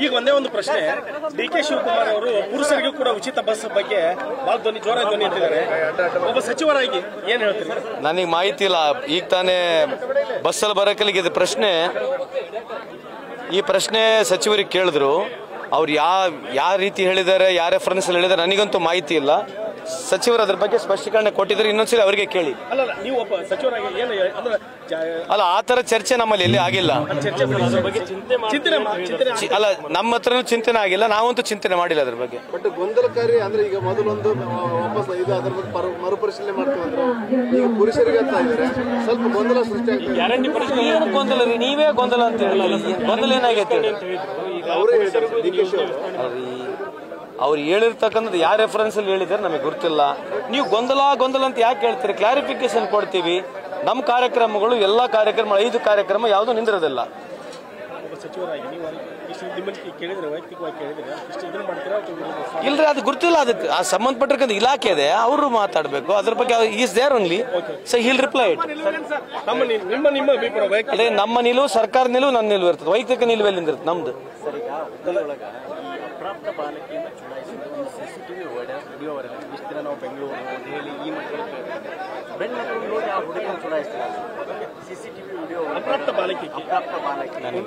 ಈಗ ಒಂದೇ ಒಂದು ಪ್ರಶ್ನೆ, ಡಿ.ಕೆ. ಶಿವಕುಮಾರ್ ಅವರು ಪುರುಷರಿಗೂ ಕೂಡ ಉಚಿತ ಬಸ್ ಬಗ್ಗೆ ಬಹಳ ಜೋರ ಧ್ವನಿ ಎತ್ತಿದ್ದಾರೆ. ಒಬ್ಬ ಸಚಿವರಾಗಿ ಏನ್ ಹೇಳ್ತೀರಿ? ನನಗೆ ಮಾಹಿತಿ ಇಲ್ಲ. ಈಗ ತಾನೇ ಬಸ್ಸಲ್ಲಿ ಬರೋಕಲ್ಲಿಗೆ ಇದು ಪ್ರಶ್ನೆ, ಈ ಪ್ರಶ್ನೆ ಸಚಿವರಿಗೆ ಕೇಳಿದ್ರು. ಅವ್ರು ಯಾವ ರೀತಿ ಹೇಳಿದ್ದಾರೆ, ಯಾವ ರೆಫರೆನ್ಸ್ ಹೇಳಿದ್ದಾರೆ ನನಗಂತೂ ಮಾಹಿತಿ ಇಲ್ಲ. ಸಚಿವರು ಅದ್ರ ಬಗ್ಗೆ ಸ್ಪಷ್ಟೀಕರಣೆ ಕೊಟ್ಟಿದ್ದಾರೆ. ಇನ್ನೊಂದ್ಸಲ ಅವರಿಗೆ ಕೇಳಿ. ಅಲ್ಲ, ಆ ತರ ಚರ್ಚೆ ನಮ್ಮಲ್ಲಿ ಎಲ್ಲಿ ಆಗಿಲ್ಲ. ಅಲ್ಲ, ನಮ್ಮ ಹತ್ರನೂ ಚಿಂತನೆ ಆಗಿಲ್ಲ, ನಾವಂತೂ ಚಿಂತನೆ ಮಾಡಿಲ್ಲ ಅದ್ರ ಬಗ್ಗೆ. ಬಟ್ ಗೊಂದಲಕಾರಿ ಅಂದ್ರೆ ಈಗ ಮೊದಲೊಂದು ವಾಪಸ್ ಇದು ಅದರ ಮರುಪರಿಶೀಲನೆ ಮಾಡ್ತೀವಿ ಅಂದ್ರೆ ಈಗ ಪುರುಷರಿಗೆ ಅಂತ ಇದ್ದಾರೆ, ಸ್ವಲ್ಪ ಗೊಂದಲ ಸೃಷ್ಟಿ ಆಗ್ತದೆ. ಏನು ಗೊಂದಲ ರೀ? ನೀವೇ ಗೊಂದಲ ಅಂತ ಹೇಳಿ. ಗೊಂದಲ ಏನಾಗೈತೆ? ಅವರೇ ಹೇಳ್ತಾರೆ ಡಿ.ಕೆ. ಅವ್ರು ಹೇಳಿರ್ತಕ್ಕಂಥದ್ದು ಯಾವ ರೆಫರೆನ್ಸ್ ಅಲ್ಲಿ ಹೇಳಿದ್ದಾರೆ ನಮಗೆ ಗೊತ್ತಿಲ್ಲ. ನೀವು ಗೊಂದಲ ಅಂತ ಯಾಕೆ ಹೇಳ್ತೀರಿ? ಕ್ಲಾರಿಫಿಕೇಶನ್ ಕೊಡ್ತೀವಿ. ನಮ್ಮ ಕಾರ್ಯಕ್ರಮಗಳು ಎಲ್ಲ ಕಾರ್ಯಕ್ರಮ 5 ಕಾರ್ಯಕ್ರಮ ಯಾವುದೂ ನಿಂದಿರೋದಿಲ್ಲ. ಇಲ್ರಿ, ಅದು ಗೊತ್ತಿಲ್ಲ. ಅದಕ್ಕೆ ಆ ಸಂಬಂಧಪಟ್ಟಿರ್ತಕ್ಕಂಥ ಇಲಾಖೆ ಇದೆ, ಅವರು ಮಾತಾಡಬೇಕು ಅದ್ರ ಬಗ್ಗೆ. Is there only, so he'll reply it. ಅದೇ ನಮ್ಮ ನಿಲುವು, ಸರ್ಕಾರ ನಿಲುವು, ನನ್ನ ನಿಲುವು ಇರ್ತದೆ. ವೈಯಕ್ತಿಕ ನಿಲುವು ಎಲ್ಲಿಂದ ನಮ್ದು? ಅಪ್ರಾಪ್ತ ಬಾಲಕಿಯನ್ನು ಚುನಾಯಿಸಿದ್ದು CCTV ವಿಡಿಯೋ ವರೆಗೆ ಇಷ್ಟು ದಿನ ನಾವು ಬೆಂಗಳೂರು, ದೆಹಲಿ ಈ ಮಟ್ಟದಲ್ಲಿ ಬೆಂಗಳೂರು ನೋಡಿ ಆ ಹುಡುಗನ ಚುನಾಯಿಸ್ತಾರೆ. CCTV ವಿಡಿಯೋ ಅಪ್ರಾಪ್ತ ಬಾಲಕಿ ನನಗೆ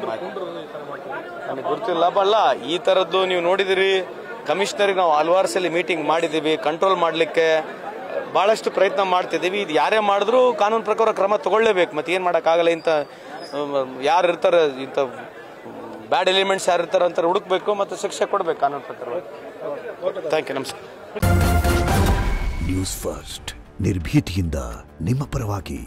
ಗೊತ್ತಿಲ್ಲ. ಬಲ್ಲ ಈ ಥರದ್ದು ನೀವು ನೋಡಿದಿರಿ. ಕಮಿಷನರಿಗೆ ನಾವು ಹಲವಾರು ಸಲ ಮೀಟಿಂಗ್ ಮಾಡಿದ್ದೀವಿ. ಕಂಟ್ರೋಲ್ ಮಾಡಲಿಕ್ಕೆ ಭಾಳಷ್ಟು ಪ್ರಯತ್ನ ಮಾಡ್ತಿದ್ದೀವಿ. ಇದು ಯಾರೇ ಮಾಡಿದ್ರು ಕಾನೂನು ಪ್ರಕಾರ ಕ್ರಮ ತಗೊಳ್ಳೇಬೇಕು. ಮತ್ತೆ ಏನು ಮಾಡೋಕ್ಕಾಗಲ್ಲ. ಇಂಥ ಯಾರು ಇರ್ತಾರೆ, ಇಂಥ ಬ್ಯಾಡ್ ಎಲಿಮೆಂಟ್ಸ್ ಯಾರು ಇರ್ತಾರೆ ಅಂತ ಹುಡುಕ್ಬೇಕು ಮತ್ತು ಶಿಕ್ಷೆ ಕೊಡಬೇಕು ಕಾನೂನು ಪ್ರಕಾರ. Thank you. ನಮಸ್ಕಾರ. ನ್ಯೂಸ್ ಫಸ್ಟ್, ನಿರ್ಭೀತಿಯಿಂದ ನಿಮ್ಮ ಪರವಾಗಿ.